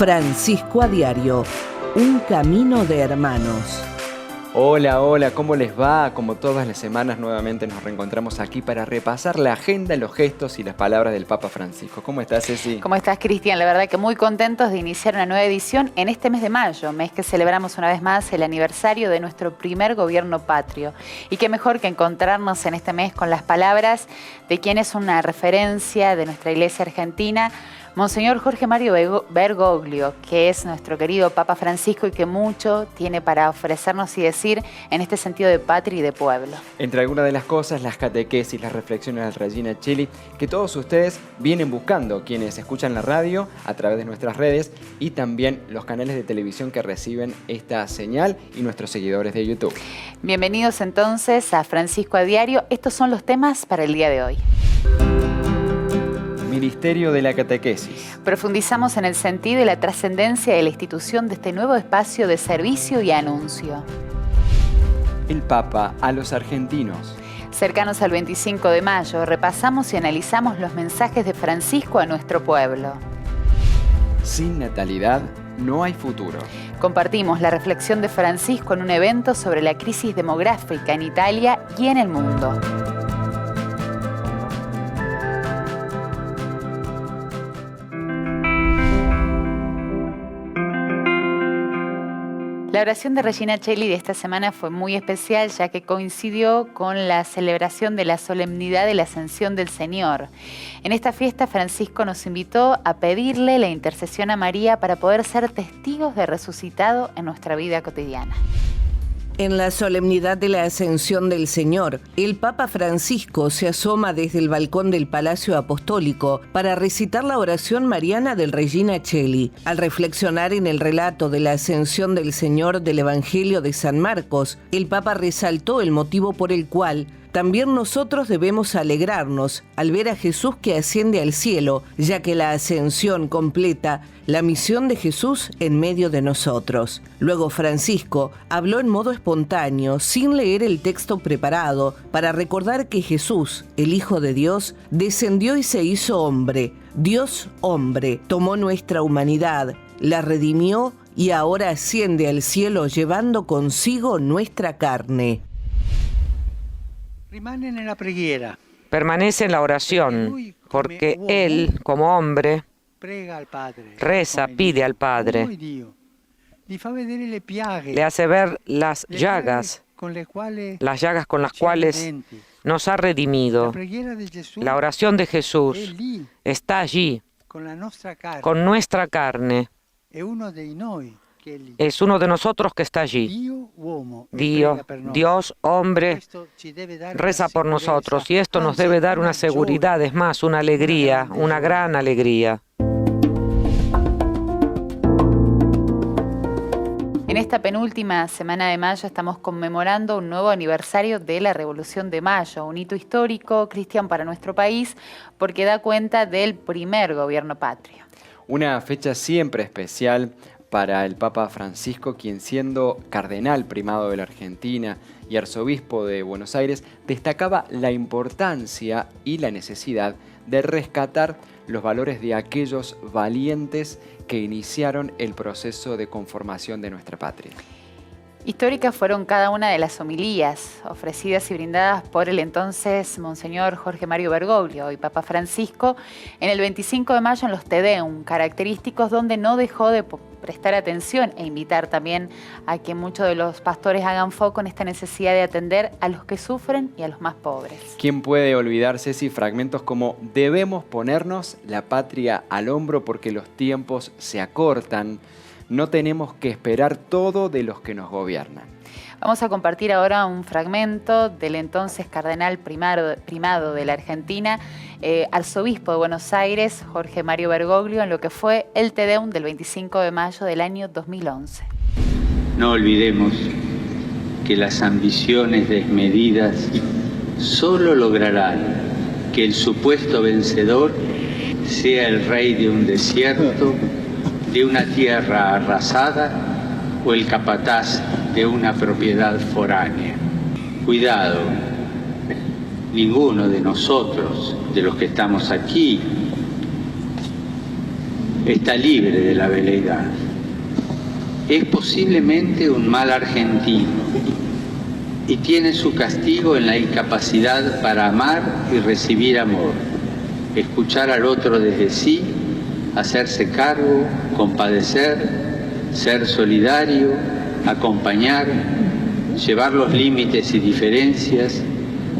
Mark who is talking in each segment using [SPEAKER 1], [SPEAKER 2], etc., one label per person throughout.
[SPEAKER 1] Francisco a Diario, un camino de hermanos.
[SPEAKER 2] Hola, hola, ¿cómo les va? Como todas las semanas nuevamente nos reencontramos aquí para repasar la agenda, los gestos y las palabras del Papa Francisco. ¿Cómo estás, Ceci?
[SPEAKER 3] ¿Cómo estás, Cristian? La verdad que muy contentos de iniciar una nueva edición en este mes de mayo, mes que celebramos una vez más el aniversario de nuestro primer gobierno patrio. Y qué mejor que encontrarnos en este mes con las palabras de quien es una referencia de nuestra Iglesia Argentina, Monseñor Jorge Mario Bergoglio, que es nuestro querido Papa Francisco y que mucho tiene para ofrecernos y decir en este sentido de patria y de pueblo.
[SPEAKER 2] Entre algunas de las cosas, las catequesis, las reflexiones de Regina Cheli, que todos ustedes vienen buscando, quienes escuchan la radio a través de nuestras redes y también los canales de televisión que reciben esta señal y nuestros seguidores de YouTube.
[SPEAKER 3] Bienvenidos entonces a Francisco a Diario. Estos son los temas para el día de hoy.
[SPEAKER 2] Ministerio de la Catequesis.
[SPEAKER 3] Profundizamos en el sentido y la trascendencia de la institución de este nuevo espacio de servicio y anuncio.
[SPEAKER 2] El Papa a los argentinos.
[SPEAKER 3] Cercanos al 25 de mayo, repasamos y analizamos los mensajes de Francisco a nuestro pueblo.
[SPEAKER 2] Sin natalidad no hay futuro.
[SPEAKER 3] Compartimos la reflexión de Francisco en un evento sobre la crisis demográfica en Italia y en el mundo. La oración de Regina Cheli de esta semana fue muy especial, ya que coincidió con la celebración de la solemnidad de la Ascensión del Señor. En esta fiesta, Francisco nos invitó a pedirle la intercesión a María para poder ser testigos de resucitado en nuestra vida cotidiana.
[SPEAKER 1] En la solemnidad de la Ascensión del Señor, el Papa Francisco se asoma desde el balcón del Palacio Apostólico para recitar la oración mariana del Regina Cheli. Al reflexionar en el relato de la Ascensión del Señor del Evangelio de San Marcos, el Papa resaltó el motivo por el cual también nosotros debemos alegrarnos al ver a Jesús que asciende al cielo, ya que la ascensión completa la misión de Jesús en medio de nosotros. Luego Francisco habló en modo espontáneo, sin leer el texto preparado, para recordar que Jesús, el Hijo de Dios, descendió y se hizo hombre. Dios hombre, tomó nuestra humanidad, la redimió y ahora asciende al cielo llevando consigo nuestra carne.
[SPEAKER 4] Permanece en la oración, porque Él, como hombre, reza, pide al Padre, le hace ver las llagas con las cuales nos ha redimido. La oración de Jesús está allí, con nuestra carne. Es uno de nosotros que está allí. Dios, hombre, reza por nosotros y esto nos debe dar una seguridad, es más, una alegría, una gran alegría.
[SPEAKER 3] En esta penúltima semana de mayo estamos conmemorando un nuevo aniversario de la Revolución de Mayo, un hito histórico, Cristian, para nuestro país, porque da cuenta del primer gobierno patrio.
[SPEAKER 2] Una fecha siempre especial para el Papa Francisco, quien siendo cardenal primado de la Argentina y arzobispo de Buenos Aires, destacaba la importancia y la necesidad de rescatar los valores de aquellos valientes que iniciaron el proceso de conformación de nuestra patria.
[SPEAKER 3] Históricas fueron cada una de las homilías ofrecidas y brindadas por el entonces Monseñor Jorge Mario Bergoglio y Papa Francisco en el 25 de mayo en los Te Deum, característicos donde no dejó de prestar atención e invitar también a que muchos de los pastores hagan foco en esta necesidad de atender a los que sufren y a los más pobres.
[SPEAKER 2] ¿Quién puede olvidarse si fragmentos como debemos ponernos la patria al hombro porque los tiempos se acortan? No tenemos que esperar todo de los que nos gobiernan.
[SPEAKER 3] Vamos a compartir ahora un fragmento del entonces cardenal primado de la Argentina, arzobispo de Buenos Aires, Jorge Mario Bergoglio, en lo que fue el Te Deum del 25 de mayo del año 2011.
[SPEAKER 5] No olvidemos que las ambiciones desmedidas solo lograrán que el supuesto vencedor sea el rey de un desierto, de una tierra arrasada o el capataz de una propiedad foránea. Cuidado, ninguno de nosotros, de los que estamos aquí, está libre de la veleidad. Es posiblemente un mal argentino y tiene su castigo en la incapacidad para amar y recibir amor, escuchar al otro desde sí, hacerse cargo, compadecer, ser solidario, acompañar, llevar los límites y diferencias,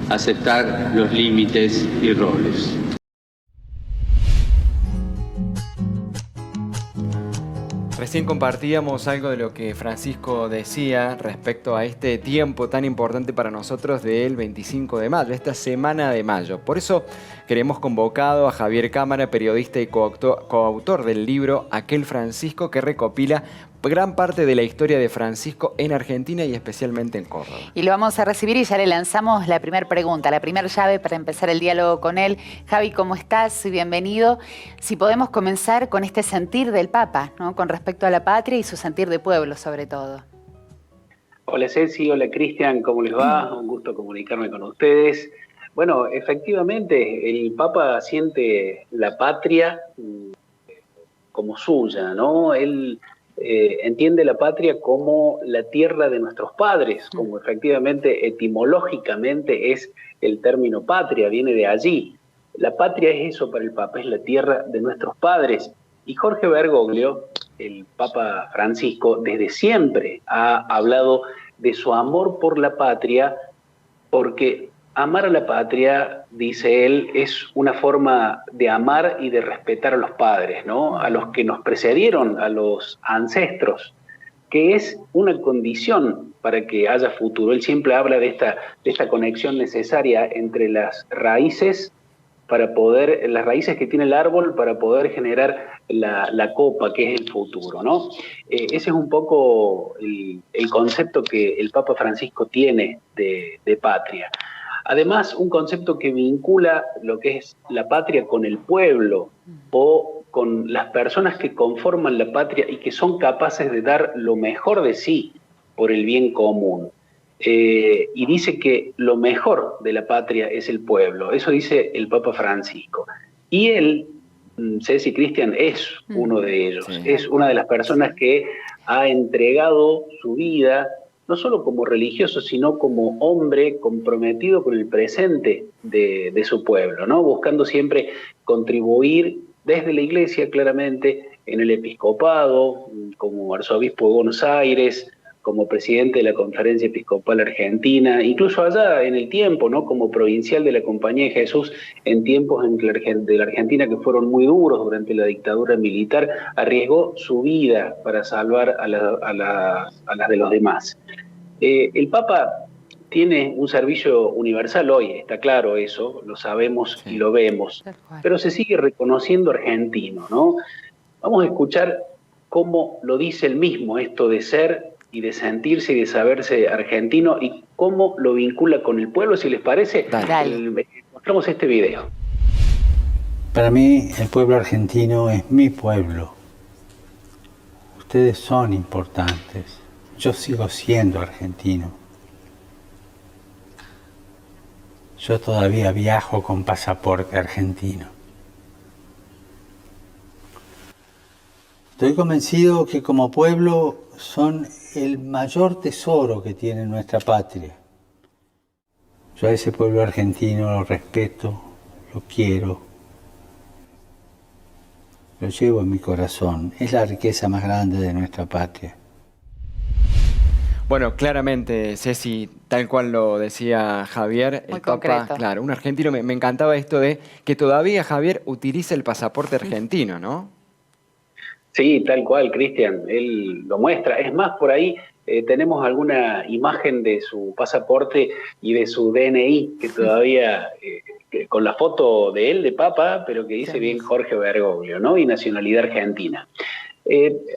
[SPEAKER 5] aceptar los límites y roles.
[SPEAKER 2] Recién compartíamos algo de lo que Francisco decía respecto a este tiempo tan importante para nosotros del 25 de mayo, esta semana de mayo. Por eso queremos convocado a Javier Cámara, periodista y coautor del libro Aquel Francisco, que recopila gran parte de la historia de Francisco en Argentina y especialmente en Córdoba.
[SPEAKER 3] Y lo vamos a recibir y ya le lanzamos la primera pregunta, la primera llave para empezar el diálogo con él. Javi, ¿cómo estás? Bienvenido. Si podemos comenzar con este sentir del Papa, ¿no?, con respecto a la patria y su sentir de pueblo, sobre todo.
[SPEAKER 6] Hola Ceci, hola Cristian, ¿cómo les va? Un gusto comunicarme con ustedes. Bueno, efectivamente, el Papa siente la patria como suya, ¿no? Él entiende la patria como la tierra de nuestros padres, como efectivamente etimológicamente es el término patria, viene de allí. La patria es eso para el Papa, es la tierra de nuestros padres. Y Jorge Bergoglio, el Papa Francisco, desde siempre ha hablado de su amor por la patria, porque amar a la patria, dice él, es una forma de amar y de respetar a los padres, ¿no?, a los que nos precedieron, a los ancestros, que es una condición para que haya futuro. Él siempre habla de esta conexión necesaria entre las raíces las raíces que tiene el árbol para poder generar la copa, que es el futuro, ¿no? Ese es un poco el concepto que el Papa Francisco tiene de patria. Además, un concepto que vincula lo que es la patria con el pueblo o con las personas que conforman la patria y que son capaces de dar lo mejor de sí por el bien común. Y dice que lo mejor de la patria es el pueblo. Eso dice el Papa Francisco. Y él, Ceci, Cristian, es uno de ellos. Sí. Es una de las personas que ha entregado su vida, no solo como religioso, sino como hombre comprometido con el presente de su pueblo, ¿no? Buscando siempre contribuir desde la Iglesia, claramente, en el episcopado, como arzobispo de Buenos Aires, como presidente de la Conferencia Episcopal Argentina, incluso allá en el tiempo, ¿no?, como provincial de la Compañía de Jesús, en tiempos de la Argentina que fueron muy duros durante la dictadura militar, arriesgó su vida para salvar a las de los demás. El Papa tiene un servicio universal hoy, está claro eso, lo sabemos y lo vemos, pero se sigue reconociendo argentino, ¿no? Vamos a escuchar cómo lo dice él mismo, esto de ser y de sentirse y de saberse argentino, y cómo lo vincula con el pueblo. Si les parece, mostramos este video.
[SPEAKER 7] Para mí, el pueblo argentino es mi pueblo. Ustedes son importantes. Yo sigo siendo argentino. Yo todavía viajo con pasaporte argentino. Estoy convencido que como pueblo son el mayor tesoro que tiene nuestra patria. Yo a ese pueblo argentino lo respeto, lo quiero, lo llevo en mi corazón. Es la riqueza más grande de nuestra patria.
[SPEAKER 2] Bueno, claramente, Ceci, tal cual lo decía Javier,
[SPEAKER 3] muy
[SPEAKER 2] el Papa,
[SPEAKER 3] concreto.
[SPEAKER 2] Claro, un argentino, me encantaba esto de que todavía Javier utiliza el pasaporte argentino, ¿no?
[SPEAKER 6] Sí, tal cual, Cristian, él lo muestra. Es más, por ahí tenemos alguna imagen de su pasaporte y de su DNI, que todavía, con la foto de él, de Papa, pero que dice bien Jorge Bergoglio, ¿no? Y nacionalidad argentina.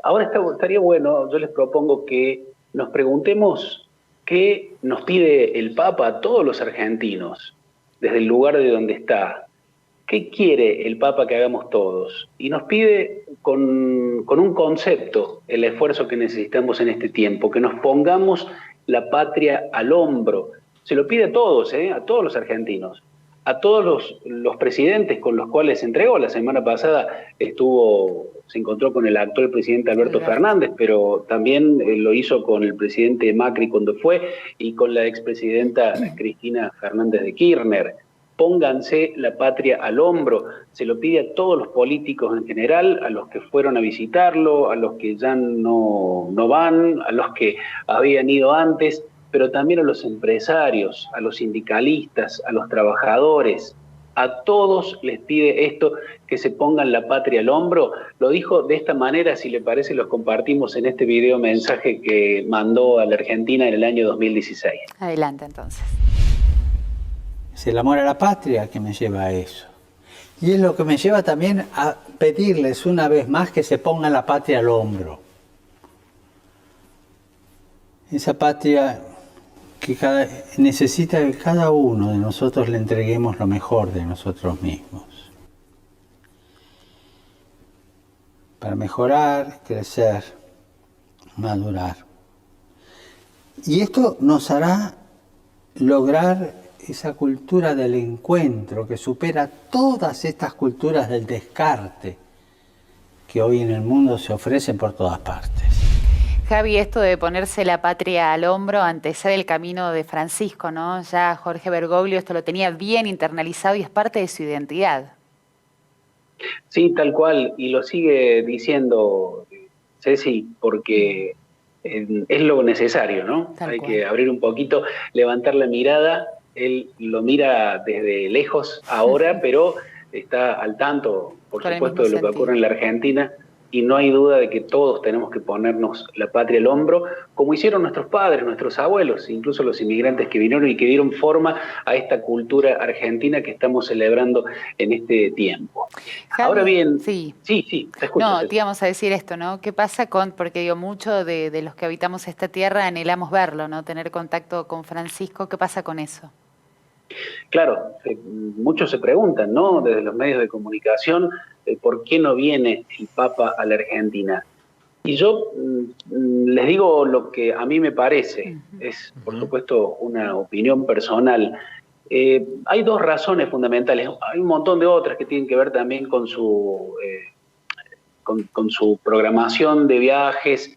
[SPEAKER 6] Ahora estaría bueno, yo les propongo que nos preguntemos qué nos pide el Papa a todos los argentinos, desde el lugar de donde está. ¿Qué quiere el Papa que hagamos todos? Y nos pide con un concepto el esfuerzo que necesitamos en este tiempo, que nos pongamos la patria al hombro. Se lo pide a todos los argentinos. a todos los presidentes con los cuales se entregó. La semana pasada se encontró con el actual presidente Alberto Fernández, pero también lo hizo con el presidente Macri cuando fue y con la expresidenta Cristina Fernández de Kirchner. Pónganse la patria al hombro, se lo pide a todos los políticos en general, a los que fueron a visitarlo, a los que ya no van, a los que habían ido antes, pero también a los empresarios, a los sindicalistas, a los trabajadores. A todos les pide esto, que se pongan la patria al hombro. Lo dijo de esta manera, si le parece, los compartimos en este video mensaje que mandó a la Argentina en el año 2016.
[SPEAKER 3] Adelante, entonces.
[SPEAKER 7] Es el amor a la patria que me lleva a eso. Y es lo que me lleva también a pedirles una vez más que se pongan la patria al hombro. Esa patria que necesita que cada uno de nosotros le entreguemos lo mejor de nosotros mismos. Para mejorar, crecer, madurar. Y esto nos hará lograr esa cultura del encuentro que supera todas estas culturas del descarte que hoy en el mundo se ofrecen por todas partes.
[SPEAKER 3] Javi, esto de ponerse la patria al hombro antecede el camino de Francisco, ¿no? Ya Jorge Bergoglio esto lo tenía bien internalizado y es parte de su identidad.
[SPEAKER 6] Sí, tal cual, y lo sigue diciendo Ceci, porque es lo necesario, ¿no? Hay que abrir un poquito, levantar la mirada. Él lo mira desde lejos ahora, pero está al tanto, por supuesto, de lo que ocurre en la Argentina, y no hay duda de que todos tenemos que ponernos la patria al hombro, como hicieron nuestros padres, nuestros abuelos, incluso los inmigrantes que vinieron y que dieron forma a esta cultura argentina que estamos celebrando en este tiempo.
[SPEAKER 3] Javi,
[SPEAKER 6] ahora bien,
[SPEAKER 3] sí,
[SPEAKER 6] te escucho.
[SPEAKER 3] No, te íbamos a decir esto, ¿no? ¿Qué pasa porque digo, mucho de los que habitamos esta tierra anhelamos verlo, ¿no? Tener contacto con Francisco, ¿qué pasa con eso?
[SPEAKER 6] Claro, muchos se preguntan, ¿no? Desde los medios de comunicación, ¿por qué no viene el Papa a la Argentina? Y yo les digo lo que a mí me parece, es por supuesto una opinión personal. Hay dos razones fundamentales, hay un montón de otras que tienen que ver también con su programación de viajes,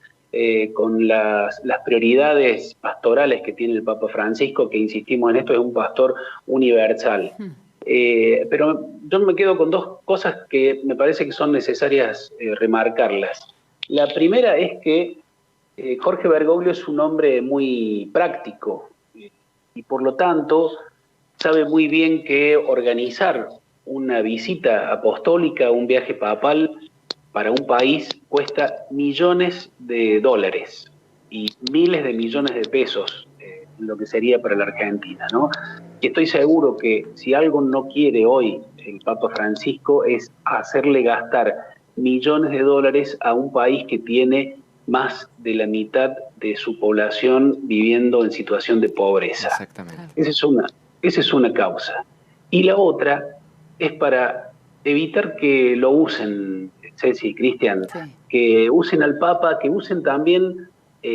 [SPEAKER 6] con las prioridades pastorales que tiene el Papa Francisco, que insistimos en esto, es un pastor universal. Pero yo me quedo con dos cosas que me parece que son necesarias remarcarlas. La primera es que Jorge Bergoglio es un hombre muy práctico y por lo tanto sabe muy bien que organizar una visita apostólica, un viaje papal para un país cuesta millones de dólares y miles de millones de pesos, lo que sería para la Argentina, ¿no? Y estoy seguro que si algo no quiere hoy el Papa Francisco es hacerle gastar millones de dólares a un país que tiene más de la mitad de su población viviendo en situación de pobreza.
[SPEAKER 2] Exactamente.
[SPEAKER 6] Esa es una causa. Y la otra es para evitar que lo usen, Ceci, Cristian, que usen al Papa, que usen también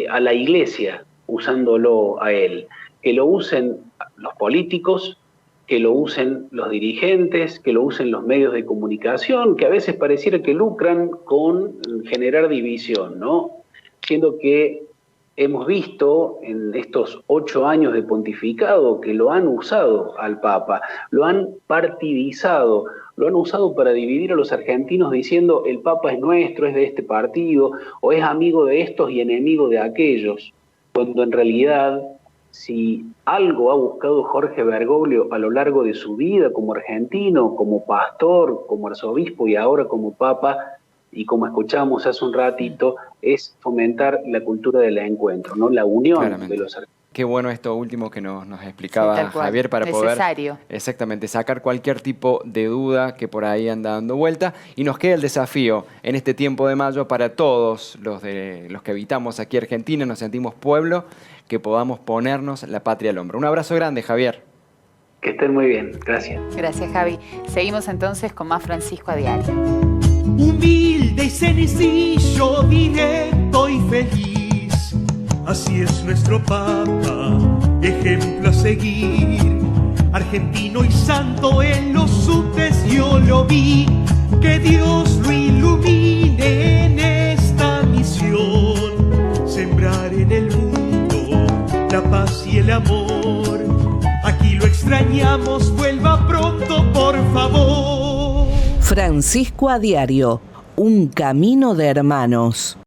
[SPEAKER 6] a la Iglesia, usándolo a él, que lo usen los políticos, que lo usen los dirigentes, que lo usen los medios de comunicación, que a veces pareciera que lucran con generar división, ¿no? Siendo que hemos visto en estos 8 años de pontificado que lo han usado al Papa, lo han partidizado, lo han usado para dividir a los argentinos diciendo el Papa es nuestro, es de este partido, o es amigo de estos y enemigo de aquellos, cuando en realidad, si algo ha buscado Jorge Bergoglio a lo largo de su vida como argentino, como pastor, como arzobispo y ahora como Papa, y como escuchamos hace un ratito, es fomentar la cultura del encuentro, ¿no? La unión de los argentinos.
[SPEAKER 2] Qué bueno esto último que nos explicaba Javier para poder exactamente sacar cualquier tipo de duda que por ahí anda dando vuelta. Y nos queda el desafío en este tiempo de mayo para todos los que habitamos aquí en Argentina, nos sentimos pueblo, que podamos ponernos la patria al hombro. Un abrazo grande, Javier.
[SPEAKER 6] Que estén muy bien. Gracias.
[SPEAKER 3] Gracias, Javi. Seguimos entonces con más Francisco a Diario.
[SPEAKER 8] Humilde y sencillo, directo y feliz, así es nuestro Papa, ejemplo a seguir. argentino y santo en los subtes yo lo vi. Que Dios lo ilumine en esta misión, sembrar en el mundo la paz y el amor. Aquí lo extrañamos, vuelva pronto, por favor.
[SPEAKER 1] Francisco a Diario, un camino de hermanos.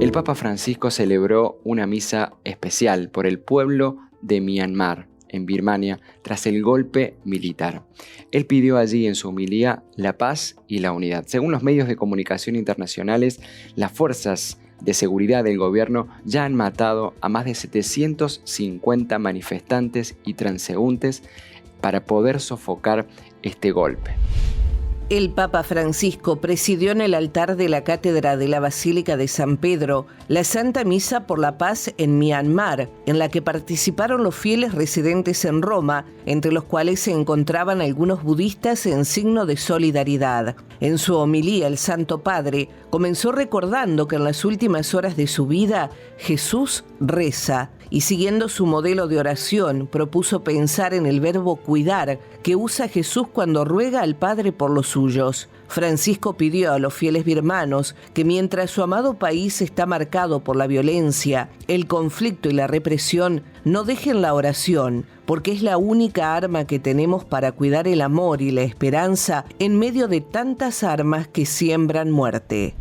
[SPEAKER 2] El Papa Francisco celebró una misa especial por el pueblo de Myanmar, en Birmania, tras el golpe militar. Él pidió allí en su homilía la paz y la unidad. Según los medios de comunicación internacionales, las fuerzas de seguridad del gobierno ya han matado a más de 750 manifestantes y transeúntes para poder sofocar este golpe.
[SPEAKER 1] El Papa Francisco presidió en el altar de la cátedra de la Basílica de San Pedro la Santa Misa por la Paz en Myanmar, en la que participaron los fieles residentes en Roma, entre los cuales se encontraban algunos budistas en signo de solidaridad. En su homilía, el Santo Padre comenzó recordando que en las últimas horas de su vida, Jesús reza, y siguiendo su modelo de oración, propuso pensar en el verbo cuidar que usa Jesús cuando ruega al Padre por los suyos. Francisco pidió a los fieles birmanos que mientras su amado país está marcado por la violencia, el conflicto y la represión, no dejen la oración, porque es la única arma que tenemos para cuidar el amor y la esperanza en medio de tantas armas que siembran muerte.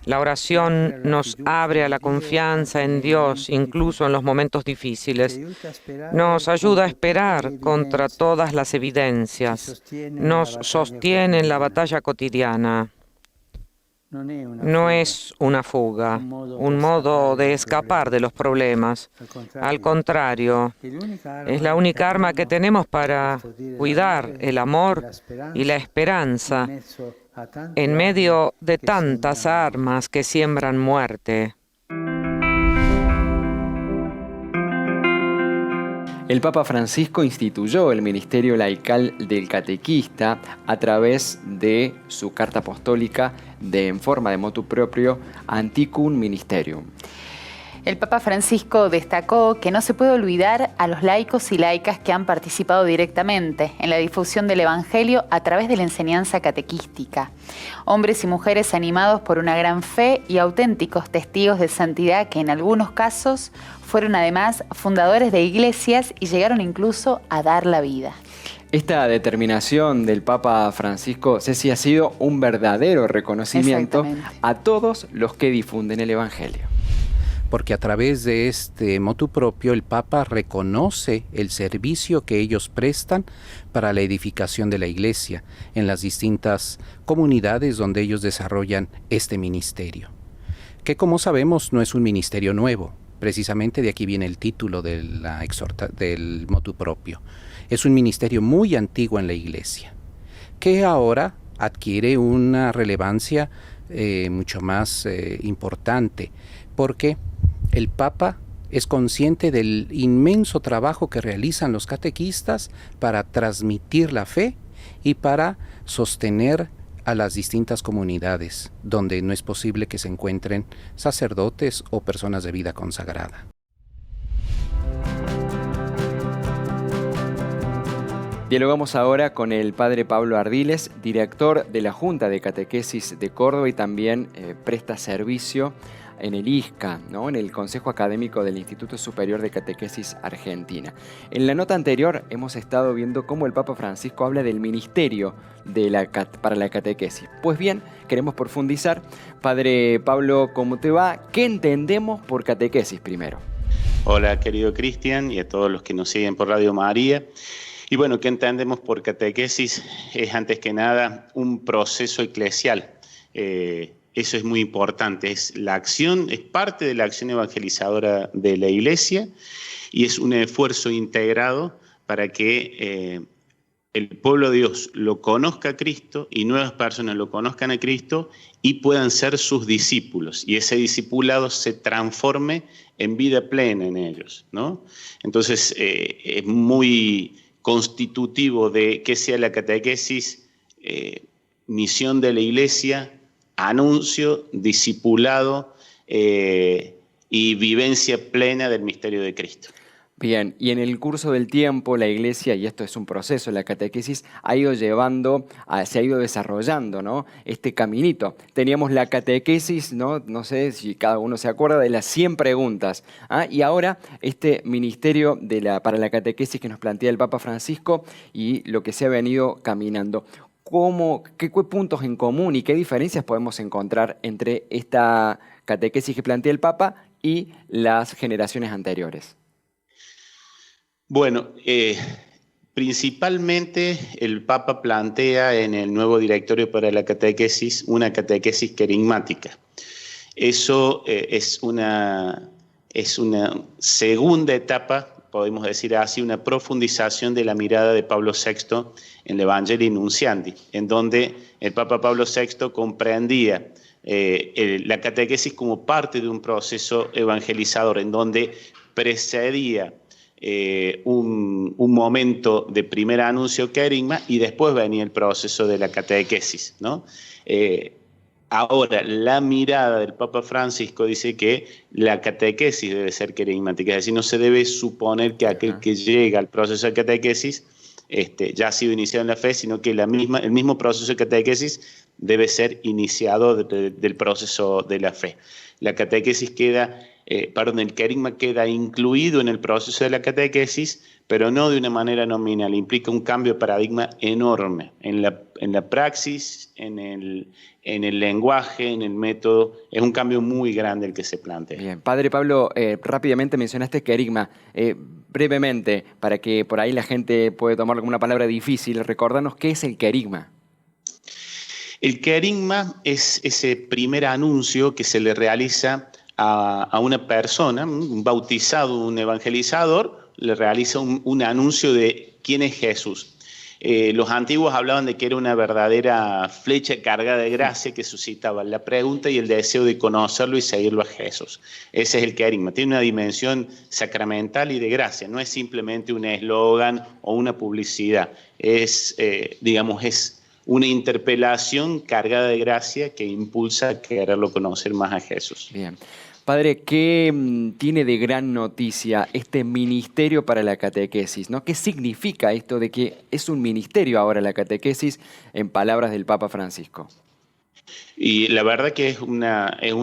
[SPEAKER 4] La oración nos abre a la confianza en Dios, incluso en los momentos difíciles. Nos ayuda a esperar contra todas las evidencias. Nos sostiene en la batalla cotidiana. No es una fuga, un modo de escapar de los problemas. Al contrario, es la única arma que tenemos para cuidar el amor y la esperanza en medio de tantas armas que siembran muerte.
[SPEAKER 2] El Papa Francisco instituyó el ministerio laical del catequista a través de su carta apostólica en forma de motu proprio Antiquum Ministerium.
[SPEAKER 3] El Papa Francisco destacó que no se puede olvidar a los laicos y laicas que han participado directamente en la difusión del Evangelio a través de la enseñanza catequística. Hombres y mujeres animados por una gran fe y auténticos testigos de santidad que en algunos casos fueron además fundadores de iglesias y llegaron incluso a dar la vida.
[SPEAKER 2] Esta determinación del Papa Francisco, Ceci, ha sido un verdadero reconocimiento a todos los que difunden el Evangelio.
[SPEAKER 9] Porque a través de este motu propio el Papa reconoce el servicio que ellos prestan para la edificación de la Iglesia en las distintas comunidades donde ellos desarrollan este ministerio, que como sabemos no es un ministerio nuevo, precisamente de aquí viene el título de del motu propio. Es un ministerio muy antiguo en la Iglesia, que ahora adquiere una relevancia mucho más importante, porque el Papa es consciente del inmenso trabajo que realizan los catequistas para transmitir la fe y para sostener a las distintas comunidades donde no es posible que se encuentren sacerdotes o personas de vida consagrada.
[SPEAKER 2] Dialogamos ahora con el padre Pablo Ardiles, director de la Junta de Catequesis de Córdoba y también presta servicio en el ISCA, ¿no? En el Consejo Académico del Instituto Superior de Catequesis Argentina. En la nota anterior hemos estado viendo cómo el Papa Francisco habla del ministerio para la catequesis. Pues bien, queremos profundizar. Padre Pablo, ¿cómo te va? ¿Qué entendemos por catequesis primero?
[SPEAKER 10] Hola, querido Cristian, y a todos los que nos siguen por Radio María. Y bueno, ¿qué entendemos por catequesis? Es antes que nada un proceso eclesial. Eso es muy importante, es parte de la acción evangelizadora de la Iglesia y es un esfuerzo integrado para que el pueblo de Dios lo conozca a Cristo y nuevas personas lo conozcan a Cristo y puedan ser sus discípulos y ese discipulado se transforme en vida plena en ellos, ¿no? Entonces es muy constitutivo de que sea la catequesis misión de la Iglesia, anuncio, discipulado y vivencia plena del misterio de Cristo.
[SPEAKER 2] Bien, y en el curso del tiempo la Iglesia, y esto es un proceso, la catequesis ha ido se ha ido desarrollando, ¿no?, este caminito. Teníamos la catequesis, no sé si cada uno se acuerda, de las 100 preguntas. Y ahora este ministerio para la catequesis que nos plantea el Papa Francisco y lo que se ha venido caminando. ¿Qué puntos en común y qué diferencias podemos encontrar entre esta catequesis que plantea el Papa y las generaciones anteriores?
[SPEAKER 10] Bueno, principalmente el Papa plantea en el nuevo directorio para la catequesis una catequesis querigmática. Eso es una segunda etapa, podemos decir así, una profundización de la mirada de Pablo VI en el Evangelii Nuntiandi, en donde el Papa Pablo VI comprendía la catequesis como parte de un proceso evangelizador, en donde precedía un momento de primer anuncio querigma y después venía el proceso de la catequesis, ¿no? Ahora, la mirada del Papa Francisco dice que la catequesis debe ser querigmática, es decir, no se debe suponer que aquel que llega al proceso de catequesis ya ha sido iniciado en la fe, sino que el mismo proceso de catequesis debe ser iniciado del proceso de la fe. La catequesis el querigma queda incluido en el proceso de la catequesis, pero no de una manera nominal. Implica un cambio de paradigma enorme en la praxis, en el lenguaje, en el método. Es un cambio muy grande el que se plantea.
[SPEAKER 2] Bien, Padre Pablo, rápidamente mencionaste querigma. Brevemente, para que por ahí la gente puede tomarlo como una palabra difícil, recordanos qué es el querigma.
[SPEAKER 10] El querigma es ese primer anuncio que se le realiza a una persona, un bautizado, un evangelizador, le realiza un anuncio de quién es Jesús. Los antiguos hablaban de que era una verdadera flecha cargada de gracia que suscitaba la pregunta y el deseo de conocerlo y seguirlo a Jesús. Ese es el querigma. Tiene una dimensión sacramental y de gracia. No es simplemente un eslogan o una publicidad. Es una interpelación cargada de gracia que impulsa a quererlo conocer más a Jesús.
[SPEAKER 2] Bien. Padre, ¿qué tiene de gran noticia este ministerio para la catequesis, ¿no? ¿Qué significa esto de que es un ministerio ahora la catequesis, en palabras del Papa Francisco?
[SPEAKER 10] Y la verdad que es un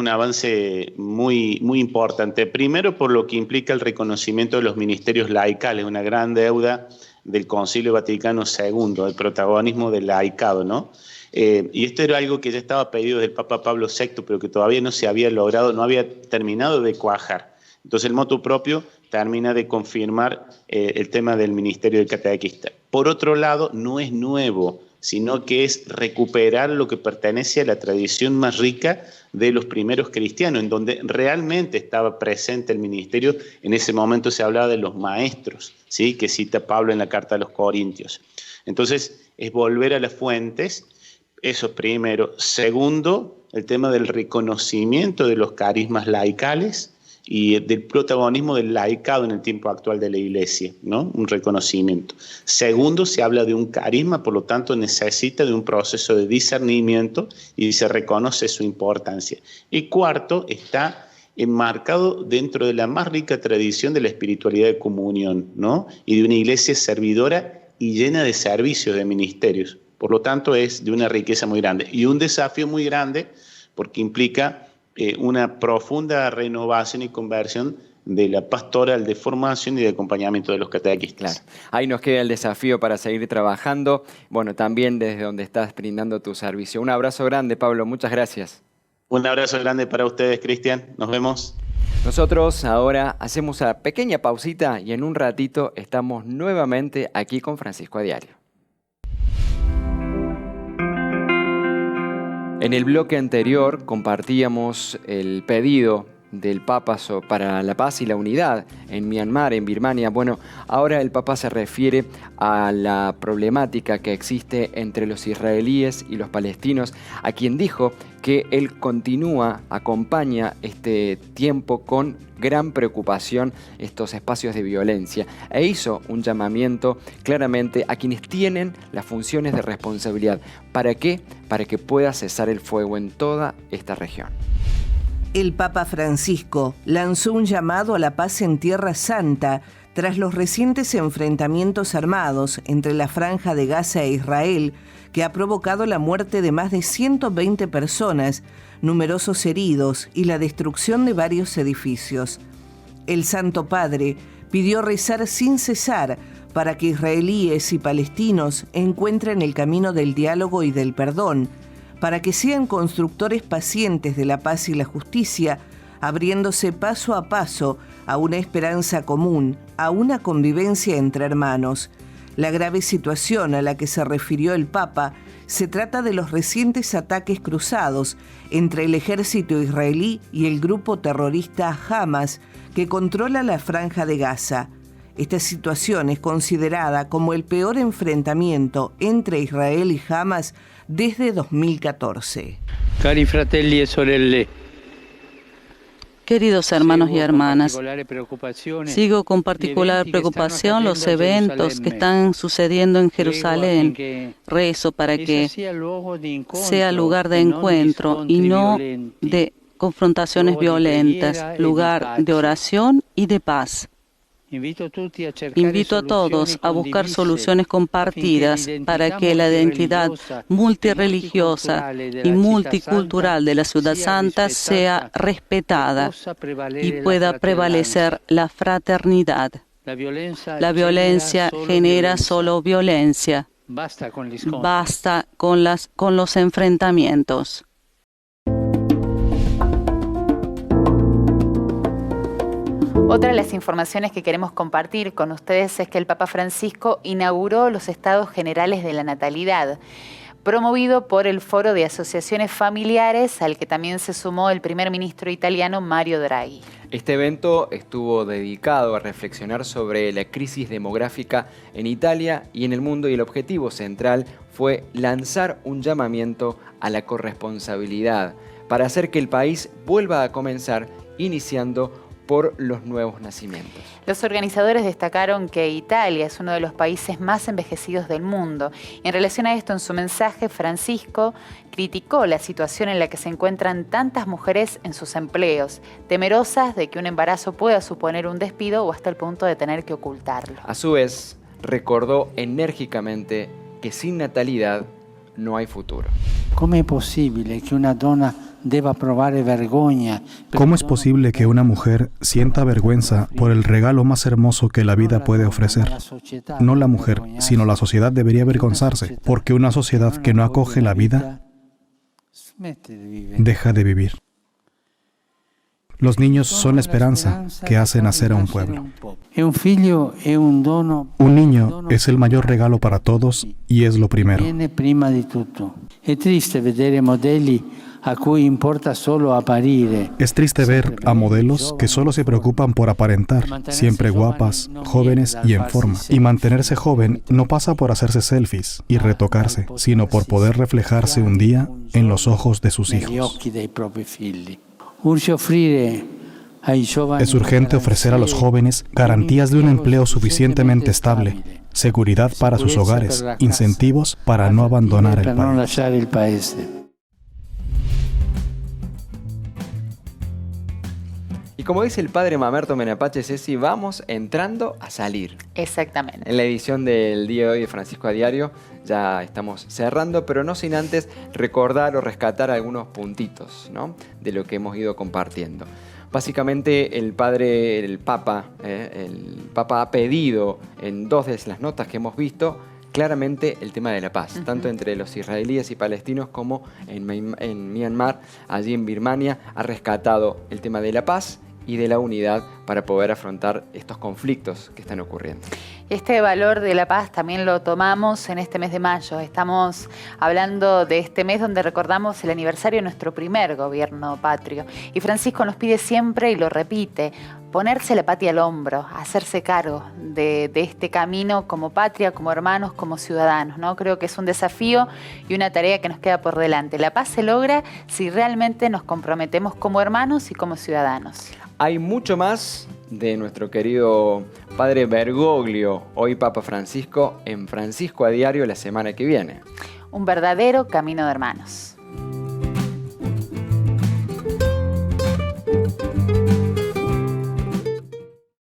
[SPEAKER 10] avance muy, muy importante. Primero, por lo que implica el reconocimiento de los ministerios laicales, una gran deuda del Concilio Vaticano II, el protagonismo del laicado, ¿no? Y esto era algo que ya estaba pedido del Papa Pablo VI, pero que todavía no se había logrado, no había terminado de cuajar. Entonces el motu propio termina de confirmar el tema del ministerio del catequista. Por otro lado, no es nuevo, sino que es recuperar lo que pertenece a la tradición más rica de los primeros cristianos, en donde realmente estaba presente el ministerio. En ese momento se hablaba de los maestros, ¿sí?, que cita Pablo en la carta a los Corintios. Entonces, es volver a las fuentes. Eso es primero. Segundo, el tema del reconocimiento de los carismas laicales y del protagonismo del laicado en el tiempo actual de la Iglesia, ¿no? Un reconocimiento. Segundo, se habla de un carisma, por lo tanto necesita de un proceso de discernimiento y se reconoce su importancia. Y cuarto, está enmarcado dentro de la más rica tradición de la espiritualidad de comunión, ¿no? Y de una Iglesia servidora y llena de servicios, de ministerios. Por lo tanto, es de una riqueza muy grande y un desafío muy grande porque implica una profunda renovación y conversión de la pastoral de formación y de acompañamiento de los catequistas.
[SPEAKER 2] Claro. Ahí nos queda el desafío para seguir trabajando. Bueno, también desde donde estás brindando tu servicio. Un abrazo grande, Pablo. Muchas gracias.
[SPEAKER 10] Un abrazo grande para ustedes, Cristian. Nos vemos.
[SPEAKER 2] Nosotros ahora hacemos una pequeña pausita y en un ratito estamos nuevamente aquí con Francisco a Diario. En el bloque anterior compartíamos el pedido del Papa para la paz y la unidad en Myanmar, en Birmania. Bueno, ahora el Papa se refiere a la problemática que existe entre los israelíes y los palestinos, a quien dijo que él acompaña este tiempo con gran preocupación estos espacios de violencia e hizo un llamamiento claramente a quienes tienen las funciones de responsabilidad. ¿Para qué? Para que pueda cesar el fuego en toda esta región.
[SPEAKER 1] El Papa Francisco lanzó un llamado a la paz en Tierra Santa tras los recientes enfrentamientos armados entre la Franja de Gaza e Israel, que ha provocado la muerte de más de 120 personas, numerosos heridos y la destrucción de varios edificios. El Santo Padre pidió rezar sin cesar para que israelíes y palestinos encuentren el camino del diálogo y del perdón, para que sean constructores pacientes de la paz y la justicia, abriéndose paso a paso a una esperanza común, a una convivencia entre hermanos. La grave situación a la que se refirió el Papa se trata de los recientes ataques cruzados entre el ejército israelí y el grupo terrorista Hamas, que controla la Franja de Gaza. Esta situación es considerada como el peor enfrentamiento entre Israel y Hamas desde 2014.
[SPEAKER 5] Cari fratelli e sorelle,
[SPEAKER 11] queridos hermanos y hermanas, sigo con particular preocupación los eventos que están sucediendo en Jerusalén. Rezo para que sea lugar de encuentro y no de confrontaciones violentas, lugar de oración y de paz. Invito a todos a buscar soluciones compartidas para que la identidad multirreligiosa y multicultural de la Ciudad Santa sea respetada y pueda prevalecer la fraternidad. La violencia genera solo violencia. Basta con los enfrentamientos.
[SPEAKER 3] Otra de las informaciones que queremos compartir con ustedes es que el Papa Francisco inauguró los Estados Generales de la Natalidad, promovido por el Foro de Asociaciones Familiares, al que también se sumó el primer ministro italiano Mario Draghi.
[SPEAKER 2] Este evento estuvo dedicado a reflexionar sobre la crisis demográfica en Italia y en el mundo, y el objetivo central fue lanzar un llamamiento a la corresponsabilidad para hacer que el país vuelva a comenzar iniciando por los nuevos nacimientos.
[SPEAKER 3] Los organizadores destacaron que Italia es uno de los países más envejecidos del mundo. En relación a esto, en su mensaje, Francisco criticó la situación en la que se encuentran tantas mujeres en sus empleos, temerosas de que un embarazo pueda suponer un despido o hasta el punto de tener que ocultarlo.
[SPEAKER 2] A su vez, recordó enérgicamente que sin natalidad no hay futuro.
[SPEAKER 7] ¿Cómo es posible que una donna deba provare vergogna?
[SPEAKER 12] ¿Cómo es posible que una mujer sienta vergüenza por el regalo más hermoso que la vida puede ofrecer? No la mujer, sino la sociedad debería avergonzarse, porque una sociedad que no acoge la vida deja de vivir. Los niños son la esperanza que hace nacer a un pueblo. Un niño es el mayor regalo para todos y es lo primero.
[SPEAKER 7] Es triste ver
[SPEAKER 12] a modelos que solo se preocupan por aparentar, siempre guapas, jóvenes y en forma. Y mantenerse joven no pasa por hacerse selfies y retocarse, sino por poder reflejarse un día en los ojos de sus hijos. Es urgente ofrecer a los jóvenes garantías de un empleo suficientemente estable, seguridad para sus hogares, incentivos para no abandonar el país.
[SPEAKER 2] Y como dice el padre Mamerto Menapache, Ceci, vamos entrando a salir.
[SPEAKER 3] Exactamente.
[SPEAKER 2] En la edición del día de hoy de Francisco a Diario ya estamos cerrando, pero no sin antes recordar o rescatar algunos puntitos, ¿no?, de lo que hemos ido compartiendo. Básicamente el Papa ha pedido en dos de las notas que hemos visto claramente el tema de la paz, tanto entre los israelíes y palestinos como en Myanmar, allí en Birmania, ha rescatado el tema de la paz y de la unidad para poder afrontar estos conflictos que están ocurriendo.
[SPEAKER 3] Este valor de la paz también lo tomamos en este mes de mayo. Estamos hablando de este mes donde recordamos el aniversario de nuestro primer gobierno patrio. Y Francisco nos pide siempre, y lo repite, ponerse la patria al hombro, hacerse cargo de este camino como patria, como hermanos, como ciudadanos, ¿no? Creo que es un desafío y una tarea que nos queda por delante. La paz se logra si realmente nos comprometemos como hermanos y como ciudadanos.
[SPEAKER 2] Hay mucho más de nuestro querido padre Bergoglio, hoy Papa Francisco, en Francisco a Diario la semana que viene.
[SPEAKER 3] Un verdadero camino de hermanos.